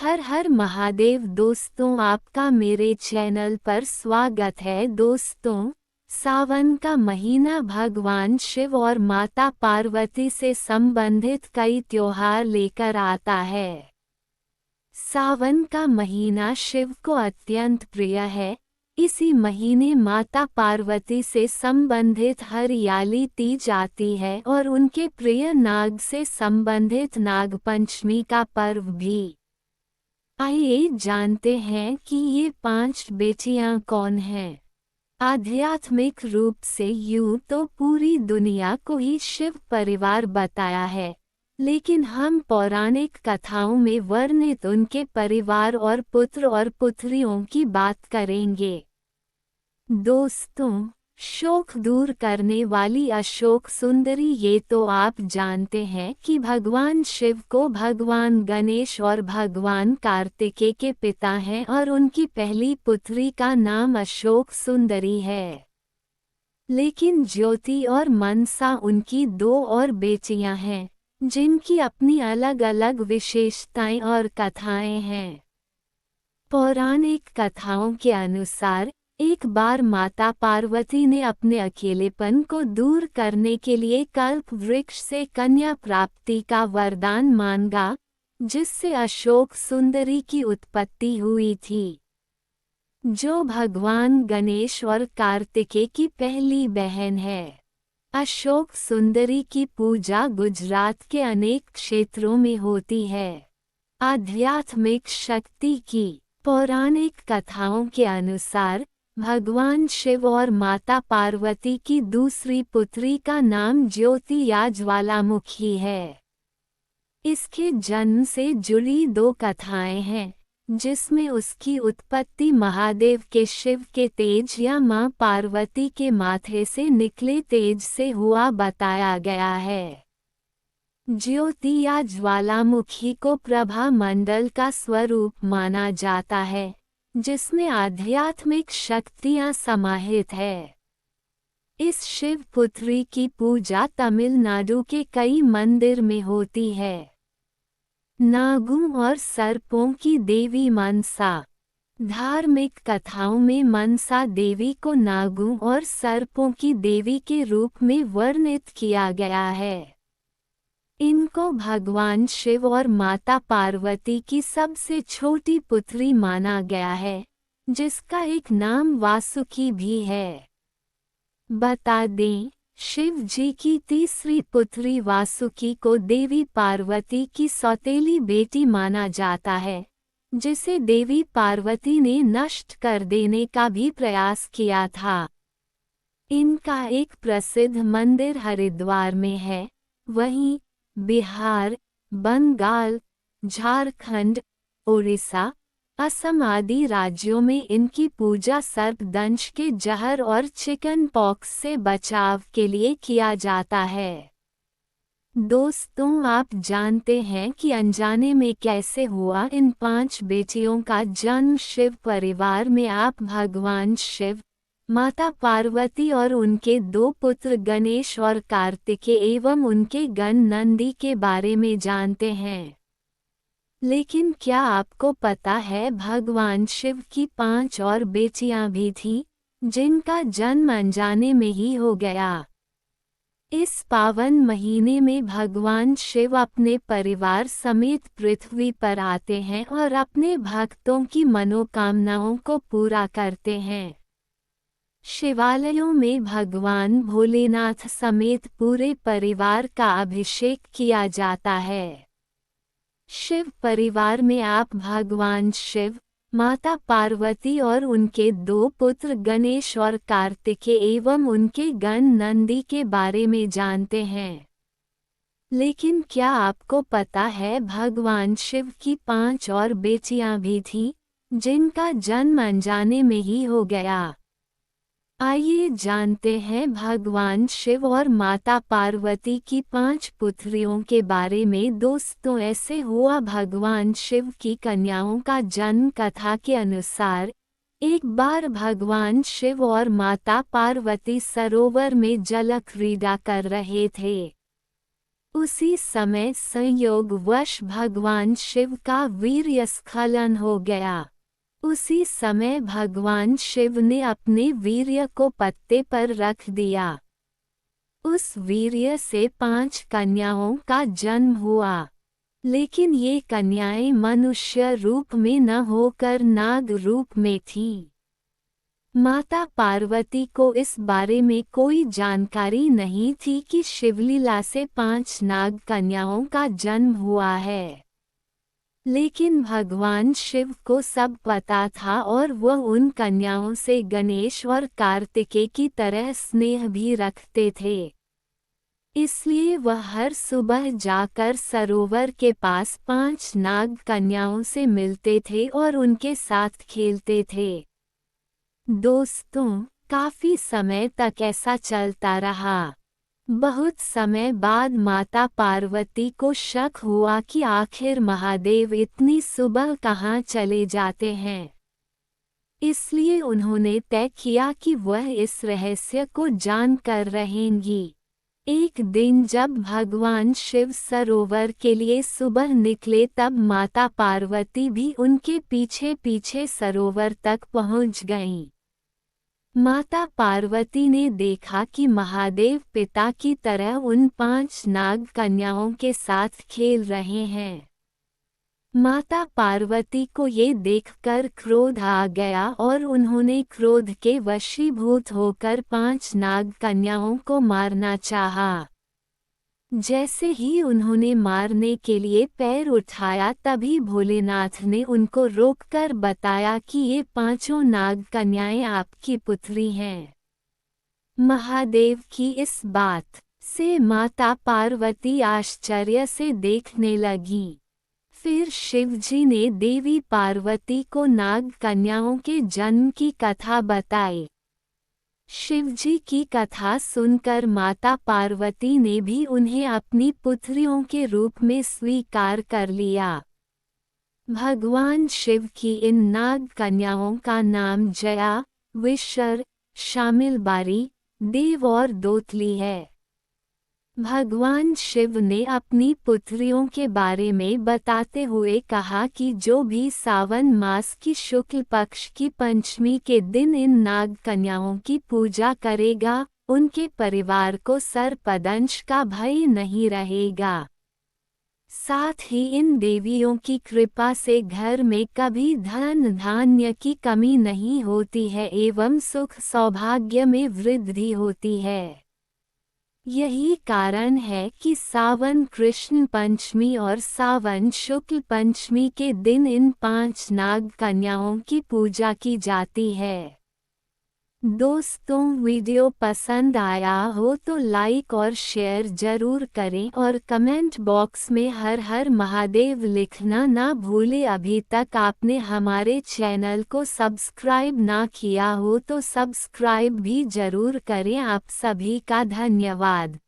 हर हर महादेव दोस्तों, आपका मेरे चैनल पर स्वागत है। दोस्तों, सावन का महीना भगवान शिव और माता पार्वती से संबंधित कई त्योहार लेकर आता है। सावन का महीना शिव को अत्यंत प्रिय है। इसी महीने माता पार्वती से संबंधित हरियाली तीज आती है और उनके प्रिय नाग से संबंधित नागपंचमी का पर्व भी। आइए जानते हैं कि ये 5 बेटियां कौन हैं। आध्यात्मिक रूप से यूं तो पूरी दुनिया को ही शिव परिवार बताया है, लेकिन हम पौराणिक कथाओं में वर्णित उनके परिवार और पुत्र और पुत्रियों की बात करेंगे। दोस्तों, शोक दूर करने वाली अशोक सुंदरी, ये तो आप जानते हैं कि भगवान शिव को भगवान गणेश और भगवान कार्तिकेय के पिता हैं और उनकी पहली पुत्री का नाम अशोक सुंदरी है। लेकिन ज्योति और मनसा उनकी 2 और बेटियां हैं, जिनकी अपनी अलग अलग विशेषताएं और कथाएं हैं। पौराणिक कथाओं के अनुसार एक बार माता पार्वती ने अपने अकेलेपन को दूर करने के लिए कल्प वृक्ष से कन्या प्राप्ति का वरदान मांगा, जिससे अशोक सुंदरी की उत्पत्ति हुई थी, जो भगवान गणेश और कार्तिकेय की पहली बहन है। अशोक सुंदरी की पूजा गुजरात के अनेक क्षेत्रों में होती है। आध्यात्मिक शक्ति की पौराणिक कथाओं के अनुसार भगवान शिव और माता पार्वती की दूसरी पुत्री का नाम ज्योति या ज्वालामुखी है। इसके जन्म से जुड़ी 2 कथाएं हैं, जिसमें उसकी उत्पत्ति महादेव के शिव के तेज या मां पार्वती के माथे से निकले तेज से हुआ बताया गया है। ज्योति या ज्वालामुखी को प्रभा मंडल का स्वरूप माना जाता है, जिसमें आध्यात्मिक शक्तियां समाहित है। इस शिव पुत्री की पूजा तमिलनाडु के कई मंदिर में होती है। नागों और सर्पों की देवी मनसा। धार्मिक कथाओं में मनसा देवी को नागों और सर्पों की देवी के रूप में वर्णित किया गया है। इनको भगवान शिव और माता पार्वती की सबसे छोटी पुत्री माना गया है, जिसका एक नाम वासुकी भी है। बता दें, शिव जी की तीसरी पुत्री वासुकी को देवी पार्वती की सौतेली बेटी माना जाता है, जिसे देवी पार्वती ने नष्ट कर देने का भी प्रयास किया था। इनका एक प्रसिद्ध मंदिर हरिद्वार में है। वहीं बिहार, बंगाल, झारखंड, ओडिशा, असम आदि राज्यों में इनकी पूजा सर्पदंश के जहर और चिकन पॉक्स से बचाव के लिए किया जाता है। दोस्तों, आप जानते हैं कि अनजाने में कैसे हुआ इन 5 बेटियों का जन्म। शिव परिवार में आप भगवान शिव, माता पार्वती और उनके 2 पुत्र गणेश और कार्तिकेय एवं उनके गण नंदी के बारे में जानते हैं। लेकिन क्या आपको पता है भगवान शिव की 5 और बेटियां भी थीं, जिनका जन्म अनजाने में ही हो गया। इस पावन महीने में भगवान शिव अपने परिवार समेत पृथ्वी पर आते हैं और अपने भक्तों की मनोकामनाओं को पूरा करते हैं। शिवालयों में भगवान भोलेनाथ समेत पूरे परिवार का अभिषेक किया जाता है। शिव परिवार में आप भगवान शिव, माता पार्वती और उनके 2 पुत्र गणेश और कार्तिकेय एवं उनके गण नंदी के बारे में जानते हैं। लेकिन क्या आपको पता है भगवान शिव की 5 और बेटियां भी थीं, जिनका जन्म अनजाने में ही हो गया। आइए जानते हैं भगवान शिव और माता पार्वती की 5 पुत्रियों के बारे में। दोस्तों, ऐसे हुआ भगवान शिव की कन्याओं का जन्म। कथा के अनुसार एक बार भगवान शिव और माता पार्वती सरोवर में जल क्रीड़ा कर रहे थे। उसी समय संयोगवश भगवान शिव का वीर्यस्खलन हो गया। उसी समय भगवान शिव ने अपने वीर्य को पत्ते पर रख दिया। उस वीर्य से 5 कन्याओं का जन्म हुआ, लेकिन ये कन्याएं मनुष्य रूप में न होकर नाग रूप में थीं। माता पार्वती को इस बारे में कोई जानकारी नहीं थी कि शिवलीला से 5 नाग कन्याओं का जन्म हुआ है, लेकिन भगवान शिव को सब पता था और वह उन कन्याओं से गणेश और कार्तिकेय की तरह स्नेह भी रखते थे। इसलिए वह हर सुबह जाकर सरोवर के पास 5 नाग कन्याओं से मिलते थे और उनके साथ खेलते थे। दोस्तों, काफी समय तक ऐसा चलता रहा। बहुत समय बाद माता पार्वती को शक हुआ कि आखिर महादेव इतनी सुबह कहाँ चले जाते हैं। इसलिए उन्होंने तय किया कि वह इस रहस्य को जानकर रहेंगी। एक दिन जब भगवान शिव सरोवर के लिए सुबह निकले तब माता पार्वती भी उनके पीछे पीछे सरोवर तक पहुंच गईं। माता पार्वती ने देखा कि महादेव पिता की तरह उन 5 नाग कन्याओं के साथ खेल रहे हैं। माता पार्वती को ये देखकर क्रोध आ गया और उन्होंने क्रोध के वशीभूत होकर 5 नाग कन्याओं को मारना चाहा। जैसे ही उन्होंने मारने के लिए पैर उठाया तभी भोलेनाथ ने उनको रोककर बताया कि ये 5 नाग कन्याएं आपकी पुत्री हैं। महादेव की इस बात से माता पार्वती आश्चर्य से देखने लगी। फिर शिवजी ने देवी पार्वती को नाग कन्याओं के जन्म की कथा बताई। शिवजी की कथा सुनकर माता पार्वती ने भी उन्हें अपनी पुत्रियों के रूप में स्वीकार कर लिया। भगवान शिव की इन नाग कन्याओं का नाम जया, विशर, शामिलबारी, देव और दोतली है। भगवान शिव ने अपनी पुत्रियों के बारे में बताते हुए कहा कि जो भी सावन मास की शुक्ल पक्ष की पंचमी के दिन इन नाग कन्याओं की पूजा करेगा, उनके परिवार को सर्पदंश का भय नहीं रहेगा। साथ ही इन देवियों की कृपा से घर में कभी धन धान्य की कमी नहीं होती है एवं सुख सौभाग्य में वृद्धि होती है। यही कारण है कि सावन कृष्ण पंचमी और सावन शुक्ल पंचमी के दिन इन 5 नाग कन्याओं की पूजा की जाती है। दोस्तों, वीडियो पसंद आया हो तो लाइक और शेयर जरूर करें और कमेंट बॉक्स में हर हर महादेव लिखना ना भूलें। अभी तक आपने हमारे चैनल को सब्सक्राइब ना किया हो तो सब्सक्राइब भी जरूर करें। आप सभी का धन्यवाद।